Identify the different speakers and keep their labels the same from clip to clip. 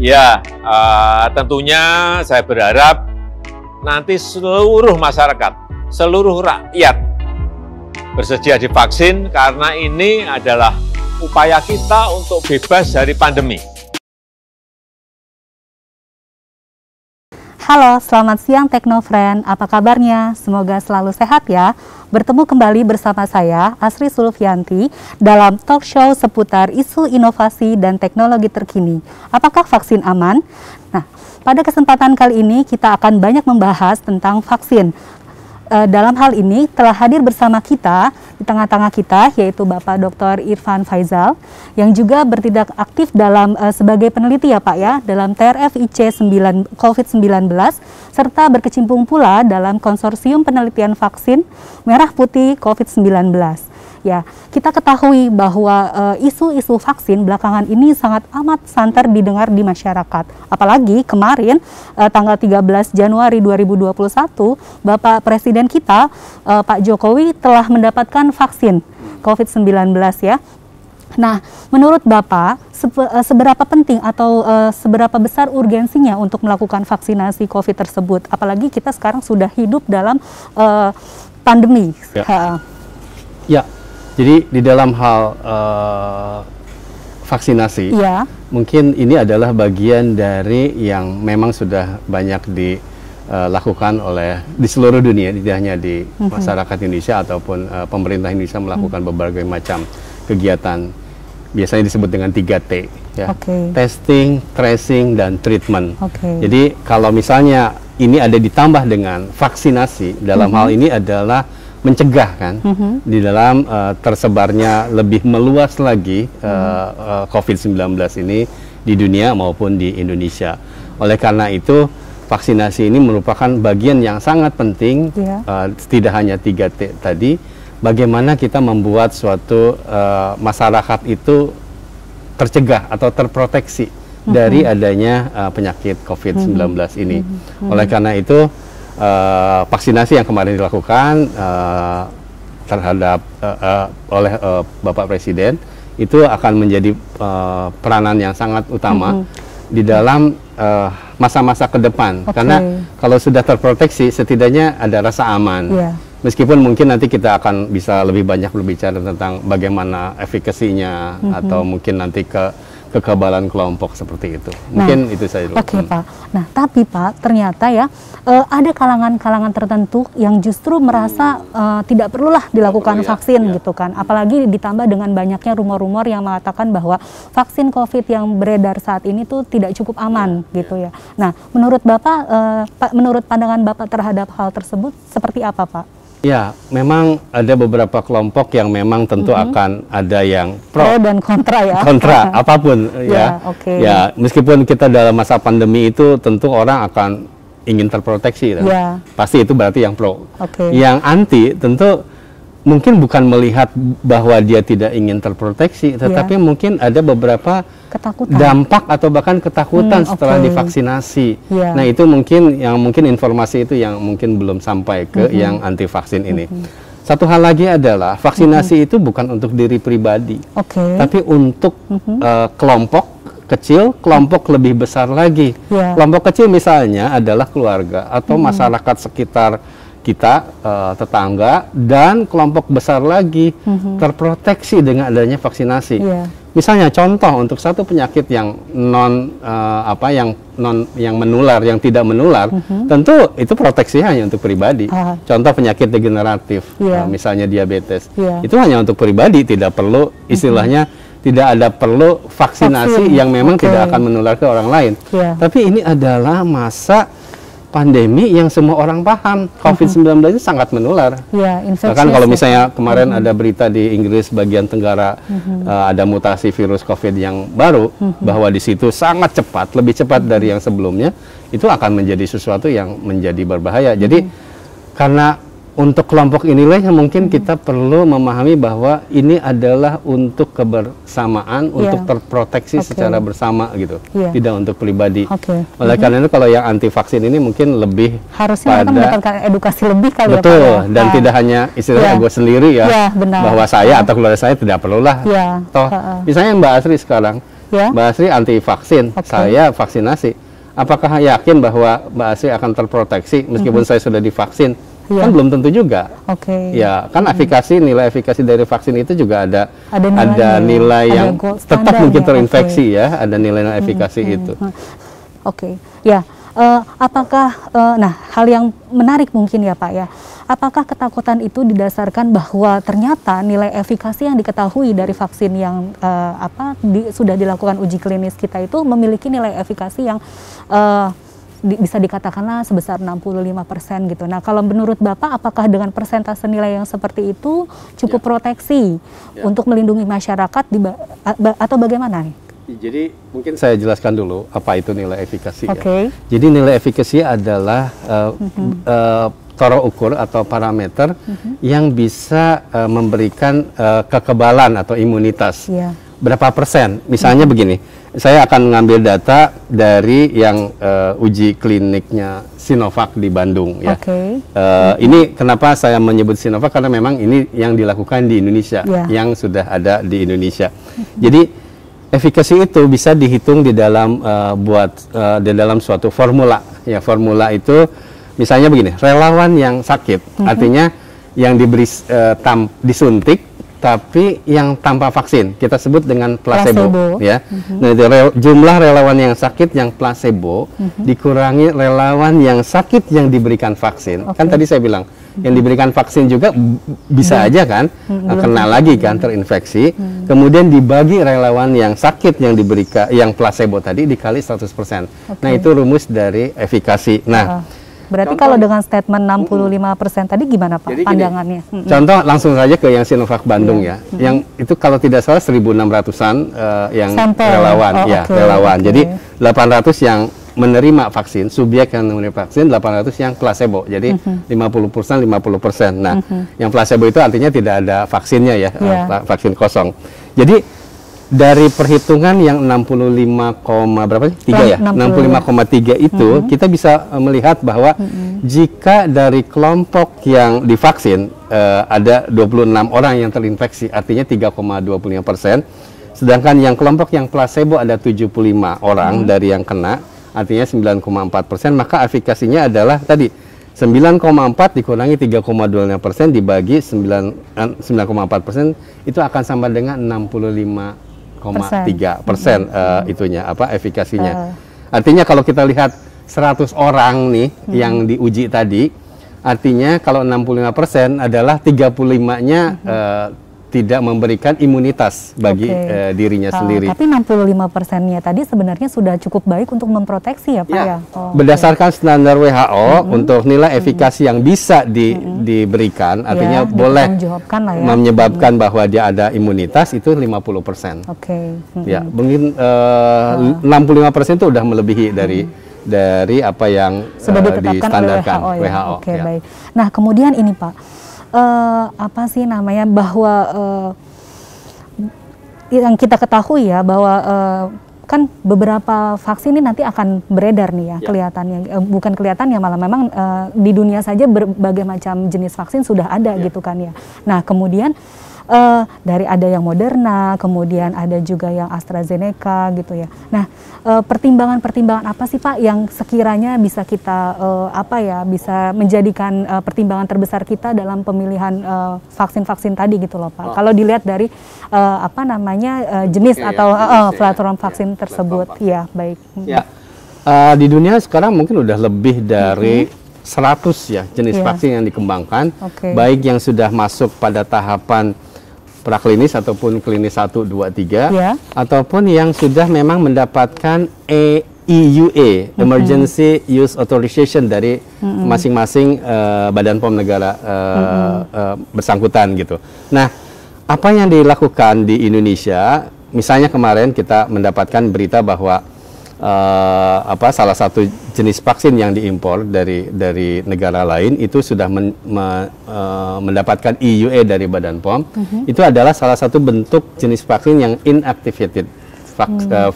Speaker 1: Ya, tentunya saya berharap nanti seluruh masyarakat, seluruh rakyat bersedia divaksin karena ini adalah upaya kita untuk bebas dari pandemi.
Speaker 2: Halo, selamat siang Teknofriend. Apa kabarnya? Semoga selalu sehat ya. Bertemu kembali bersama saya, Asri Sulfianti, dalam talk show seputar isu inovasi dan teknologi terkini. Apakah vaksin aman? Nah, pada kesempatan kali ini kita akan banyak membahas tentang vaksin. Dalam hal ini telah hadir bersama kita, di tengah-tengah kita, yaitu Bapak Dr. Irfan Faizal, yang juga bertindak aktif dalam sebagai peneliti ya Pak ya, dalam TRF-IC COVID-19, serta berkecimpung pula dalam konsorsium penelitian vaksin merah putih COVID-19. Ya, kita ketahui bahwa isu-isu vaksin belakangan ini sangat amat santer didengar di masyarakat. Apalagi kemarin tanggal 13 Januari 2021, Bapak Presiden kita, Pak Jokowi telah mendapatkan vaksin COVID-19 ya. Nah, menurut Bapak, seberapa penting atau seberapa besar urgensinya untuk melakukan vaksinasi COVID tersebut? Apalagi kita sekarang sudah hidup dalam pandemi.
Speaker 3: Ya. Jadi di dalam hal vaksinasi, ya, mungkin ini adalah bagian dari yang memang sudah banyak dilakukan di seluruh dunia, tidak hanya di masyarakat Indonesia ataupun pemerintah Indonesia melakukan berbagai macam kegiatan. Biasanya disebut dengan 3T, ya. Testing, tracing, dan treatment. Jadi kalau misalnya ini ada ditambah dengan vaksinasi, dalam hal ini adalah mencegah kan, di dalam tersebarnya lebih meluas lagi COVID-19 ini di dunia maupun di Indonesia. Oleh karena itu, vaksinasi ini merupakan bagian yang sangat penting, tidak hanya 3T tadi, bagaimana kita membuat suatu masyarakat itu tercegah atau terproteksi dari adanya penyakit COVID-19 ini. Oleh karena itu, vaksinasi yang kemarin dilakukan terhadap oleh Bapak Presiden itu akan menjadi peranan yang sangat utama di dalam masa-masa ke depan, karena kalau sudah terproteksi setidaknya ada rasa aman. Meskipun mungkin nanti kita akan bisa lebih banyak berbicara tentang bagaimana efikasinya atau mungkin nanti kekebalan kelompok seperti itu. Mungkin itu saja.
Speaker 2: Pak. Nah, tapi Pak, ternyata ya ada kalangan-kalangan tertentu yang justru merasa tidak perlulah dilakukan vaksin gitu kan. Apalagi ditambah dengan banyaknya rumor-rumor yang mengatakan bahwa vaksin COVID yang beredar saat ini tuh tidak cukup aman gitu ya. Nah, menurut Bapak, menurut pandangan Bapak terhadap hal tersebut seperti apa Pak?
Speaker 3: Ya, memang ada beberapa kelompok yang memang tentu akan ada yang pro
Speaker 2: dan kontra ya.
Speaker 3: Kontra, apapun ya. Ya, meskipun kita dalam masa pandemi itu tentu orang akan ingin terproteksi. Pasti itu berarti yang pro. Yang anti tentu mungkin bukan melihat bahwa dia tidak ingin terproteksi, tetapi mungkin ada beberapa dampak atau bahkan ketakutan setelah divaksinasi. Nah, itu mungkin informasi itu yang mungkin belum sampai ke yang anti vaksin ini. Satu hal lagi adalah vaksinasi itu bukan untuk diri pribadi, tapi untuk kelompok kecil, kelompok lebih besar lagi. Kelompok kecil misalnya adalah keluarga atau masyarakat sekitar kita, tetangga, dan kelompok besar lagi terproteksi dengan adanya vaksinasi. Misalnya contoh untuk satu penyakit yang yang menular, yang tidak menular, tentu itu proteksi hanya untuk pribadi. Contoh penyakit degeneratif, misalnya diabetes, itu hanya untuk pribadi, tidak perlu istilahnya tidak ada perlu vaksinasi yang memang tidak akan menular ke orang lain. Tapi ini adalah masa pandemi yang semua orang paham, COVID-19 itu sangat menular. Bahkan kalau misalnya kemarin ada berita di Inggris bagian tenggara ada mutasi virus COVID yang baru, bahwa di situ sangat cepat, lebih cepat dari yang sebelumnya, itu akan menjadi sesuatu yang menjadi berbahaya. Jadi karena untuk kelompok inilah yang mungkin kita perlu memahami bahwa ini adalah untuk kebersamaan, untuk terproteksi secara bersama gitu, tidak untuk pribadi. Oleh karena itu kalau yang anti vaksin ini mungkin lebih
Speaker 2: harusnya mereka mendapatkan edukasi lebih kali ya Pak.
Speaker 3: Betul, dan tidak hanya istilahnya gue sendiri ya, bahwa saya atau keluarga saya tidak perlulah. Toh misalnya Mbak Asri sekarang
Speaker 2: Ya.
Speaker 3: Mbak Asri anti vaksin, saya vaksinasi. Apakah yakin bahwa Mbak Asri akan terproteksi meskipun saya sudah divaksin?
Speaker 2: Ya.
Speaker 3: Kan belum tentu juga. Ya, kan nilai efikasi dari vaksin itu juga ada nilai yang tetap mungkin terinfeksi ya, ada nilai efikasi itu.
Speaker 2: Ya. Apakah, nah hal yang menarik mungkin ya Pak ya, apakah ketakutan itu didasarkan bahwa ternyata nilai efikasi yang diketahui dari vaksin yang sudah dilakukan uji klinis kita itu memiliki nilai efikasi yang bisa dikatakanlah sebesar 65% gitu. Nah kalau menurut Bapak, apakah dengan persentase nilai yang seperti itu cukup proteksi untuk melindungi masyarakat atau bagaimana nih?
Speaker 3: Jadi mungkin saya jelaskan dulu apa itu nilai efikasi. Jadi nilai efikasi adalah tolak ukur atau parameter yang bisa memberikan kekebalan atau imunitas. Berapa persen? Misalnya begini, saya akan mengambil data dari yang uji kliniknya Sinovac di Bandung. Ya. Ini kenapa saya menyebut Sinovac, karena memang ini yang dilakukan di Indonesia, yang sudah ada di Indonesia. Jadi efikasi itu bisa dihitung di dalam di dalam suatu formula. Ya, formula itu misalnya begini, relawan yang sakit, artinya yang diberi disuntik tapi yang tanpa vaksin, kita sebut dengan placebo. Ya. Nah, jumlah relawan yang sakit yang placebo dikurangi relawan yang sakit yang diberikan vaksin. Kan tadi saya bilang yang diberikan vaksin juga bisa aja kan kena lagi kan, terinfeksi. Kemudian dibagi relawan yang sakit yang diberikan yang placebo tadi dikali 100%. Nah, itu rumus dari efikasi. Nah,
Speaker 2: berarti contoh, kalau dengan statement 65% tadi gimana Pak pandangannya?
Speaker 3: Contoh langsung saja ke yang Sinovac Bandung ya. Yang itu kalau tidak salah 1.600-an yang relawan relawan. Jadi 800 yang menerima vaksin, subjek yang menerima vaksin, 800 yang placebo. Jadi 50%, 50%. Nah, yang placebo itu artinya tidak ada vaksinnya ya, vaksin kosong. Jadi dari perhitungan yang 65,3 itu kita bisa melihat bahwa jika dari kelompok yang divaksin ada 26 orang yang terinfeksi, artinya 3,25%, sedangkan yang kelompok yang placebo ada 75 orang dari yang kena, artinya 9,4%, maka efikasinya adalah tadi 9,4 dikurangi 3,25% dibagi 9,4%, itu akan sama dengan 65,3% itunya efikasinya. Artinya kalau kita lihat 100 orang nih yang diuji tadi, artinya kalau 65% adalah 35-nya tidak memberikan imunitas bagi dirinya sendiri.
Speaker 2: Tapi 65%-nya tadi sebenarnya sudah cukup baik untuk memproteksi ya Pak ya?
Speaker 3: Berdasarkan standar WHO untuk nilai efikasi yang bisa diberikan, artinya boleh menyebabkan bahwa dia ada imunitas, itu 50%. Ya, mungkin 65% itu sudah melebihi dari apa yang
Speaker 2: sudah ditetapkan
Speaker 3: distandarkan
Speaker 2: oleh WHO. Baik. Nah, kemudian ini Pak, apa sih namanya, bahwa yang kita ketahui ya bahwa kan beberapa vaksin ini nanti akan beredar nih ya, kelihatannya bukan kelihatannya, malah memang di dunia saja berbagai macam jenis vaksin sudah ada gitu kan ya. Nah kemudian dari ada yang Moderna, kemudian ada juga yang AstraZeneca gitu ya. Nah, pertimbangan-pertimbangan apa sih Pak yang sekiranya bisa kita bisa menjadikan pertimbangan terbesar kita dalam pemilihan vaksin-vaksin tadi gitu loh Pak. Kalau dilihat dari jenis atau platform vaksin tersebut. Ya, baik.
Speaker 3: Ya. Di dunia sekarang mungkin udah lebih dari 100 ya jenis vaksin yang dikembangkan, baik yang sudah masuk pada tahapan praklinis ataupun klinis 1, 2, 3, ataupun yang sudah memang mendapatkan EUA, Emergency Use Authorization dari masing-masing Badan POM negara bersangkutan gitu. Nah, apa yang dilakukan di Indonesia, misalnya kemarin kita mendapatkan berita bahwa salah satu jenis vaksin yang diimpor dari negara lain itu sudah mendapatkan EUA dari Badan POM. Itu adalah salah satu bentuk jenis vaksin yang inactivated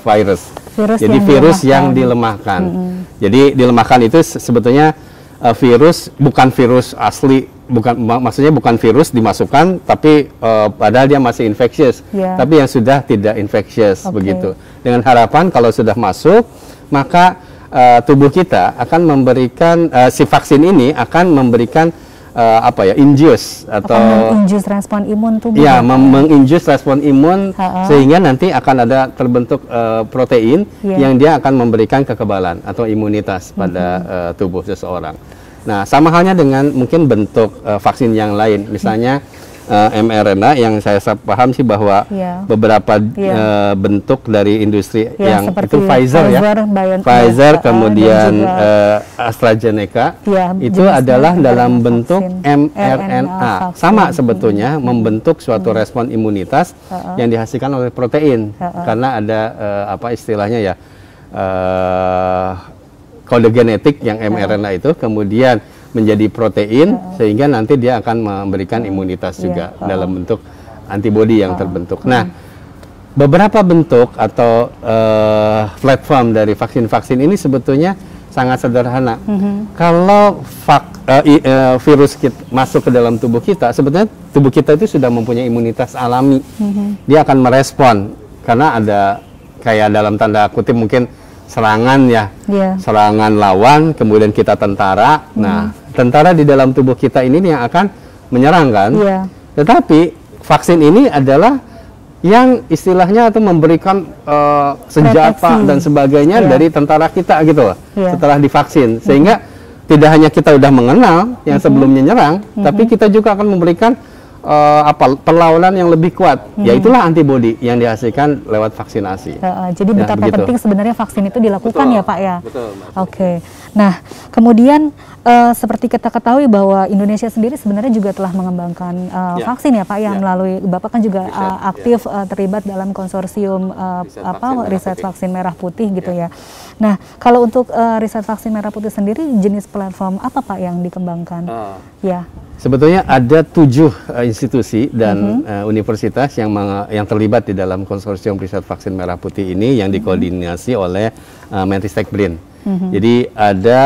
Speaker 3: virus. Jadi virus yang dilemahkan. Jadi dilemahkan itu sebetulnya virus bukan virus asli maksudnya bukan virus dimasukkan, tapi padahal dia masih infectious, tapi yang sudah tidak infectious begitu. Dengan harapan kalau sudah masuk, maka tubuh kita akan memberikan si vaksin ini akan memberikan induce atau
Speaker 2: menginduce respon imun tubuh.
Speaker 3: Ya, menginduce respon imun sehingga nanti akan ada terbentuk protein yang dia akan memberikan kekebalan atau imunitas pada tubuh seseorang. Nah, sama halnya dengan mungkin bentuk vaksin yang lain, misalnya mRNA yang saya paham sih bahwa beberapa bentuk dari industri yang itu Pfizer Pfizer kemudian AstraZeneca itu adalah dalam bentuk mRNA, sama sebetulnya membentuk suatu respon imunitas yang dihasilkan oleh protein karena ada istilahnya ya kode genetik yang mRNA itu kemudian menjadi protein sehingga nanti dia akan memberikan imunitas juga dalam bentuk antibodi yang terbentuk. Nah, beberapa bentuk atau platform dari vaksin-vaksin ini sebetulnya sangat sederhana. Kalau virus masuk ke dalam tubuh kita, sebetulnya tubuh kita itu sudah mempunyai imunitas alami. Dia akan merespon karena ada kayak dalam tanda kutip mungkin serangan serangan lawan, kemudian kita tentara. Nah, tentara di dalam tubuh kita ini yang akan menyerang kan. Tetapi vaksin ini adalah yang istilahnya atau memberikan senjata dan sebagainya dari tentara kita gitu loh. Setelah divaksin, sehingga tidak hanya kita udah mengenal yang sebelumnya nyerang, tapi kita juga akan memberikan perlawanan yang lebih kuat, yaitulah antibodi yang dihasilkan lewat vaksinasi.
Speaker 2: Jadi betapa penting sebenarnya vaksin itu dilakukan ya Pak ya.
Speaker 3: Betul.
Speaker 2: Oke. Nah, kemudian seperti kita ketahui bahwa Indonesia sendiri sebenarnya juga telah mengembangkan vaksin ya Pak, yang melalui Bapak kan juga aktif terlibat dalam konsorsium riset vaksin merah putih gitu ya. Nah, kalau untuk riset vaksin merah putih sendiri jenis platform apa Pak yang dikembangkan?
Speaker 3: Sebetulnya ada 7 institusi dan universitas yang terlibat di dalam konsorsium riset vaksin merah putih ini yang dikoordinasi oleh Menristek BRIN. Jadi ada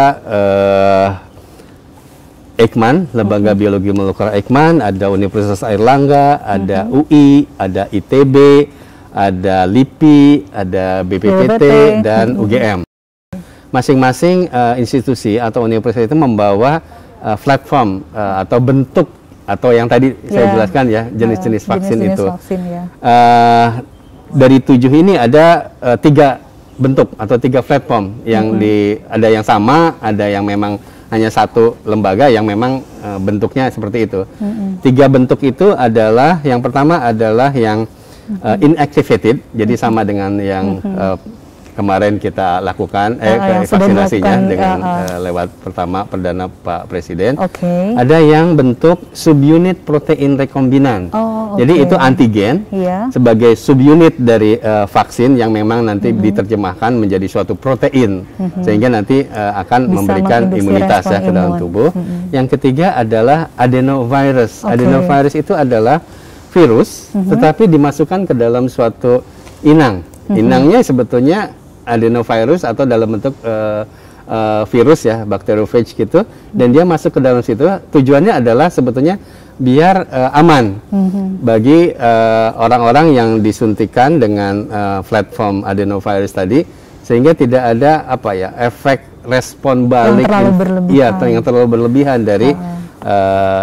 Speaker 3: Eijkman, Lembaga Biologi Molekuler Eijkman, ada Universitas Airlangga, ada UI, ada ITB, ada LIPI, ada BPPT, dan UGM. Masing-masing institusi atau universitas itu membawa platform atau bentuk atau yang tadi saya jelaskan ya jenis-jenis vaksin itu. Dari 7 ini ada 3 bentuk atau 3 platform yang ada yang sama, ada yang memang hanya satu lembaga yang memang bentuknya seperti itu. 3 bentuk itu adalah yang pertama adalah yang inactivated, jadi sama dengan yang kemarin kita lakukan vaksinasinya dengan lewat pertama perdana Pak Presiden. Ada yang bentuk subunit protein rekombinan. Jadi itu antigen sebagai subunit dari vaksin yang memang nanti diterjemahkan menjadi suatu protein sehingga nanti akan memberikan imunitas ke dalam tubuh. Yang ketiga adalah adenovirus. Adenovirus itu adalah virus tetapi dimasukkan ke dalam suatu inang. Inangnya sebetulnya adenovirus atau dalam bentuk virus ya, bacteriophage gitu, dan dia masuk ke dalam situ. Tujuannya adalah sebetulnya biar aman bagi orang-orang yang disuntikan dengan platform adenovirus tadi, sehingga tidak ada efek respon balik yang terlalu berlebihan dari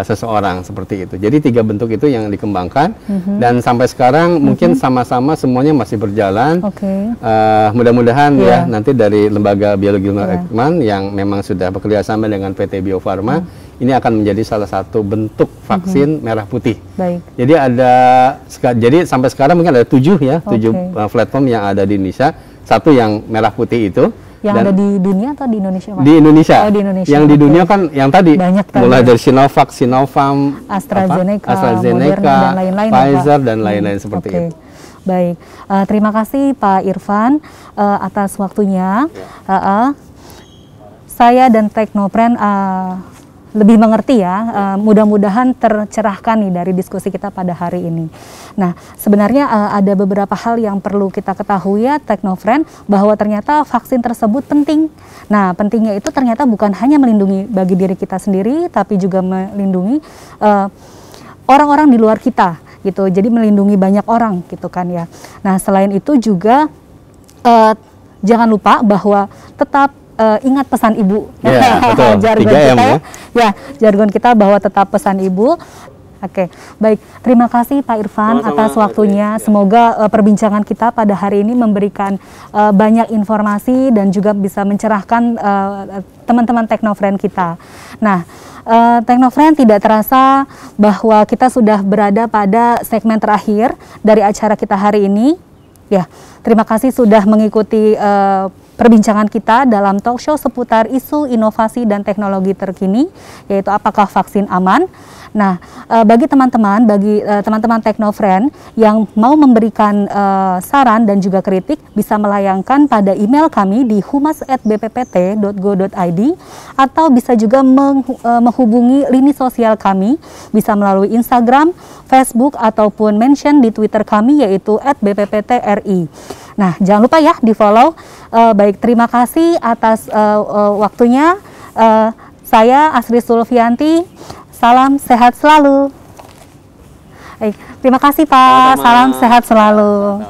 Speaker 3: seseorang seperti itu. Jadi 3 bentuk itu yang dikembangkan dan sampai sekarang mungkin sama-sama semuanya masih berjalan. Mudah-mudahan ya nanti dari Lembaga Biologi Eijkman yang memang sudah bekerja sama dengan PT Bio Farma ini akan menjadi salah satu bentuk vaksin merah putih. Jadi sampai sekarang mungkin ada 7 platform yang ada di Indonesia. Satu yang merah putih itu.
Speaker 2: Yang ada di dunia atau di Indonesia Pak?
Speaker 3: Di Indonesia.
Speaker 2: Di Indonesia.
Speaker 3: Yang di dunia kan yang tadi mulai dari Sinovac, Sinopharm,
Speaker 2: AstraZeneca,
Speaker 3: dan lain-lain, Pfizer dan lain-lain seperti itu.
Speaker 2: Baik, terima kasih Pak Irfan atas waktunya. Saya dan Teknopren lebih mengerti ya. Mudah-mudahan tercerahkan nih dari diskusi kita pada hari ini. Nah, sebenarnya ada beberapa hal yang perlu kita ketahui ya, Teknofriend, bahwa ternyata vaksin tersebut penting. Nah, pentingnya itu ternyata bukan hanya melindungi bagi diri kita sendiri, tapi juga melindungi orang-orang di luar kita gitu. Jadi melindungi banyak orang gitu kan ya. Nah, selain itu juga jangan lupa bahwa tetap ingat pesan ibu.
Speaker 3: Ya, betul.
Speaker 2: Jargon
Speaker 3: 3M
Speaker 2: kita
Speaker 3: ya.
Speaker 2: Ya, jargon kita bahwa tetap pesan ibu. Oke, baik. Terima kasih Pak Irfan atas waktunya. Semoga perbincangan kita pada hari ini memberikan banyak informasi dan juga bisa mencerahkan teman-teman Teknofriend kita. Nah, Teknofriend, tidak terasa bahwa kita sudah berada pada segmen terakhir dari acara kita hari ini. Ya, terima kasih sudah mengikuti perbincangan kita dalam talk show seputar isu inovasi dan teknologi terkini, yaitu apakah vaksin aman. Nah, bagi teman-teman Teknofriend yang mau memberikan saran dan juga kritik, bisa melayangkan pada email kami di humas@bppt.go.id atau bisa juga menghubungi lini sosial kami, bisa melalui Instagram, Facebook, ataupun mention di Twitter kami yaitu @bpptri. Nah, jangan lupa ya di-follow. Baik, terima kasih atas waktunya. Saya Asri Sulfianti. Salam sehat selalu. Terima kasih Pak. Salam sehat selalu.